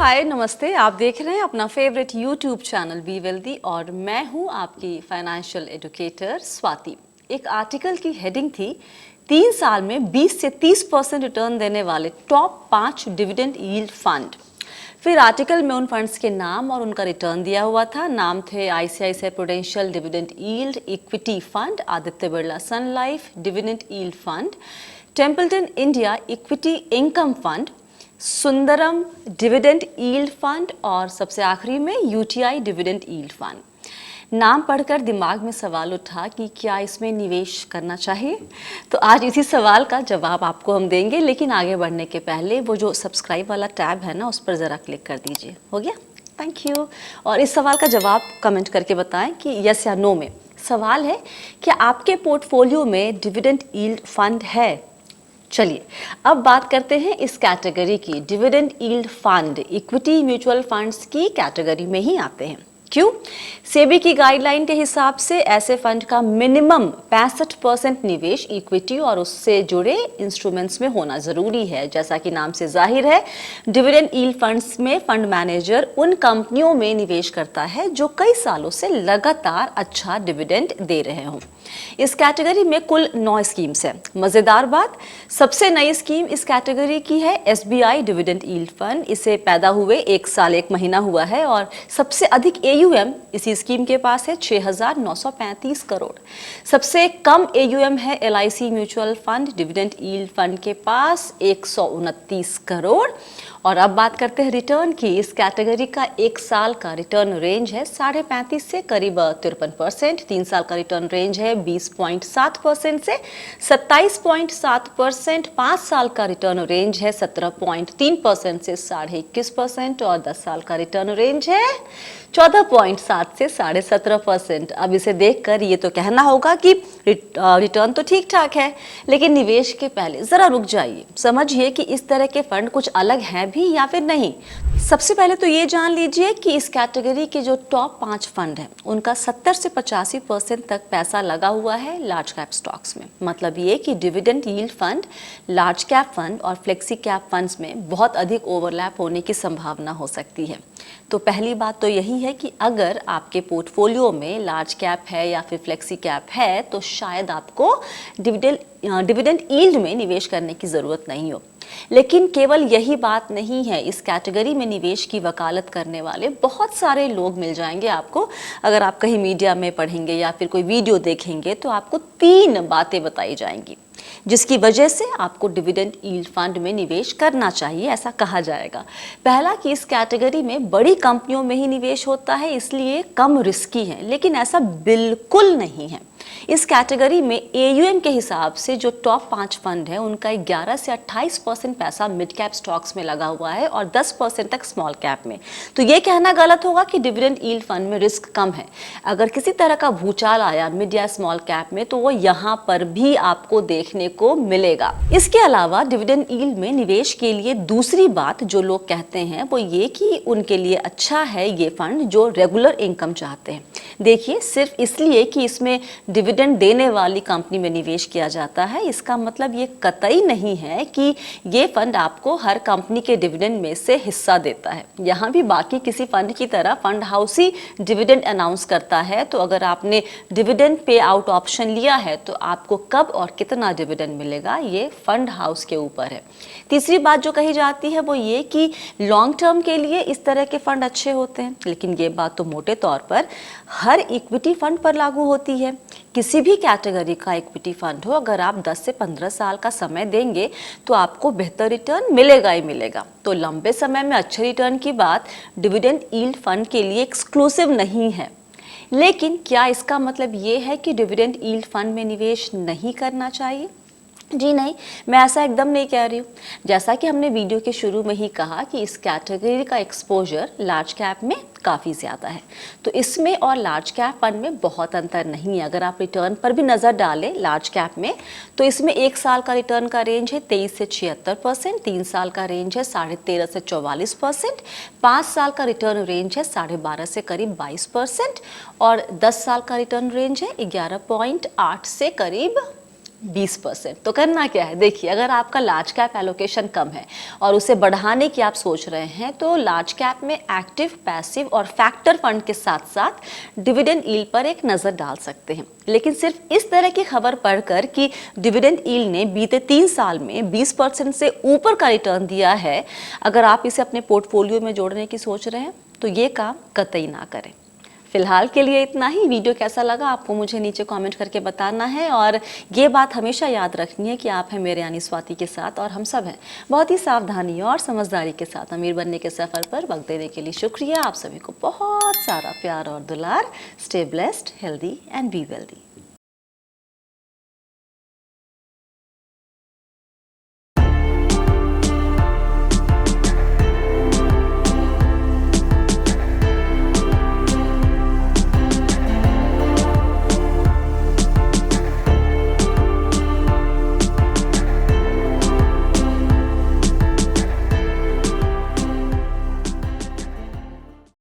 हाय नमस्ते। आप देख रहे हैं अपना favourite YouTube channel be wealthy और मैं हूं आपकी फाइनेंशियल एजुकेटर स्वाति। एक आर्टिकल की हेडिंग थी 3 साल में 20 से 30% रिटर्न देने वाले टॉप 5 डिविडेंड यील्ड फंड। फिर आर्टिकल में उन फंड्स के नाम और उनका रिटर्न दिया हुआ था। नाम थे ICICI Prudential dividend yield equity fund, Aditya Birla Sun Life dividend yield fund, Templeton India equity income fund, Sundaram dividend yield fund और सबसे आखिरी में यूटीआई डिविडेंड यील्ड फंड। नाम पढ़कर दिमाग में सवाल उठा कि क्या इसमें निवेश करना चाहिए। तो आज इसी सवाल का जवाब आपको हम देंगे, लेकिन आगे बढ़ने के पहले वो जो सब्सक्राइब वाला टैब है ना, उस पर ज़रा क्लिक कर दीजिए। हो गया? Thank you. और इस सवाल का जवाब कमेंट करके बताएं कि यस या नो में। सवाल है क्या आपके पोर्टफोलियो में डिविडेंड यील्ड फंड है। चलिए अब बात करते हैं इस कैटेगरी की। Dividend yield fund equity mutual funds की कैटेगरी में ही आते हैं। क्यों? सेबी की गाइडलाइन के हिसाब से ऐसे फंड का मिनिमम 65% निवेश इक्विटी और उससे जुड़े इंस्ट्रूमेंट्स में होना जरूरी है। जैसा कि नाम से जाहिर है, डिविडेंड यील्ड फंड्स में फंड मैनेजर उन कंपनियों में निवेश करता है जो कई सालों से लगातार अच्छा डिविडेंड दे रहे हों। इस कैटेगरी में कुल 9 स्कीम्स हैं। मजेदार बात, सबसे नई स्कीम इस कैटेगरी की है एसबीआई डिविडेंड यील्ड फंड। इसे पैदा हुए 1 साल 1 महीना हुआ है और सबसे अधिक एयूएम इसी स्कीम के पास है 6,935 करोड़। सबसे कम एयूएम है LIC mutual fund dividend yield fund के पास 129 करोड़। और अब बात करते हैं रिटर्न की। इस कैटेगरी का 1 साल का रिटर्न रेंज है 35.5 से करीब 53%। 3 साल का रिटर्न रेंज है 20.7% से 27.7%। 5 साल का रिटर्न रेंज है 17.3% से 21.5% और 10 साल का रिटर्न रेंज है 14.7 से 17.5%। अब इसे देखकर ये तो कहना होगा कि रिटर्न तो ठीक ठाक है, लेकिन निवेश के पहले जरा रुक जाइए, समझिए कि इस तरह के फंड कुछ अलग हैं भी या फिर नहीं। सबसे पहले तो ये जान लीजिए कि इस कैटेगरी के जो टॉप 5 फंड हैं उनका 70 से 85% तक पैसा लगा हुआ है लार्ज कैप स्टॉक्स में। मतलब ये कि dividend yield fund, large cap fund और फ्लेक्सी कैप फंड्स में बहुत अधिक ओवरलैप होने की संभावना हो सकती है। तो पहली बात तो यही है कि अगर आपके पोर्टफोलियो में लार्ज कैप है या फिर फ्लेक्सी कैप है तो शायद आपको डिविडेंड यील्ड में निवेश करने की ज़रूरत नहीं हो। लेकिन केवल यही बात नहीं है, इस कैटेगरी में निवेश की वकालत करने वाले बहुत सारे लोग मिल जाएंगे आपको। अगर आप कहीं मीडिया में पढ़ेंगे या फिर कोई वीडियो देखेंगे तो आपको 3 बातें बताई जाएंगी जिसकी वजह से आपको डिविडेंड यील्ड फंड में निवेश करना चाहिए, ऐसा कहा जाएगा। पहला कि इस कैटेगरी में बड़ी कंपनियों में ही निवेश होता है, इसलिए कम रिस्की है, लेकिन ऐसा बिल्कुल नहीं है। इस कैटेगरी में एयूएम के हिसाब से जो टॉप 5 फंड है उनका 11 से 28% पैसा मिड कैप स्टॉक्स में लगा हुआ है और 10% तक स्मॉल कैप में। तो ये कहना गलत होगा कि डिविडेंड यील्ड फंड में रिस्क कम है। अगर किसी तरह का भूचाल आया मिड या स्मॉल कैप में तो वो यहाँ पर भी आपको देखने को मिलेगा। इसके अलावा डिविडेंड यील्ड में निवेश के लिए दूसरी बात जो लोग कहते हैं वो ये कि उनके लिए अच्छा है ये फंड जो रेगुलर इनकम चाहते हैं। देखिए, सिर्फ इसलिए कि इसमें डिविडेंड देने वाली कंपनी में निवेश किया जाता है, इसका मतलब ये कतई नहीं है कि ये फंड आपको हर कंपनी के डिविडेंड में से हिस्सा देता है। यहाँ भी बाकी किसी फंड की तरह फंड हाउस ही डिविडेंड अनाउंस करता है। तो अगर आपने डिविडेंड पे आउट ऑप्शन लिया है तो आपको कब और कितना डिविडेंड मिलेगा ये फंड हाउस के ऊपर है। तीसरी बात जो कही जाती है वो ये कि लॉन्ग टर्म के लिए इस तरह के फंड अच्छे होते हैं, लेकिन ये बात तो मोटे तौर पर हर इक्विटी फंड पर लागू होती है। किसी भी कैटेगरी का इक्विटी फंड हो, अगर आप 10 से 15 साल का समय देंगे तो आपको बेहतर रिटर्न मिलेगा ही मिलेगा। तो लंबे समय में अच्छे रिटर्न की बात डिविडेंड यील्ड फंड के लिए एक्सक्लूसिव नहीं है। लेकिन क्या इसका मतलब ये है कि डिविडेंड यील्ड फंड में निवेश नहीं करना चाहिए? जी नहीं, मैं ऐसा एकदम नहीं कह रही हूँ। जैसा कि हमने वीडियो के शुरू में ही कहा कि इस कैटेगरी का एक्सपोजर लार्ज कैप में काफ़ी ज़्यादा है, तो इसमें और लार्ज कैप फंड में बहुत अंतर नहीं है। अगर आप रिटर्न पर भी नज़र डालें लार्ज कैप में तो इसमें 1 साल का रिटर्न का रेंज है 23 से 76%, 3 साल का रेंज है 13.5 से 44%, 5 साल का रिटर्न रेंज है 12.5 से करीब 22% और 10 साल का रिटर्न रेंज है 11.8 से करीब 20%। तो करना क्या है, देखिए अगर आपका लार्ज कैप एलोकेशन कम है और उसे बढ़ाने की आप सोच रहे हैं तो लार्ज कैप में एक्टिव, पैसिव और फैक्टर फंड के साथ साथ डिविडेंड यील्ड पर एक नज़र डाल सकते हैं। लेकिन सिर्फ इस तरह की खबर पढ़कर कि डिविडेंड यील्ड ने बीते 3 साल में 20% से ऊपर का रिटर्न दिया है, अगर आप इसे अपने पोर्टफोलियो में जोड़ने की सोच रहे हैं तो ये काम कतई ना करें। फिलहाल के लिए इतना ही। वीडियो कैसा लगा आपको मुझे नीचे कमेंट करके बताना है, और ये बात हमेशा याद रखनी है कि आप हैं मेरे यानी स्वाति के साथ, और हम सब हैं बहुत ही सावधानी और समझदारी के साथ अमीर बनने के सफ़र पर। वक्त देने के लिए शुक्रिया। आप सभी को बहुत सारा प्यार और दुलार। Stay blessed, healthy and be wealthy.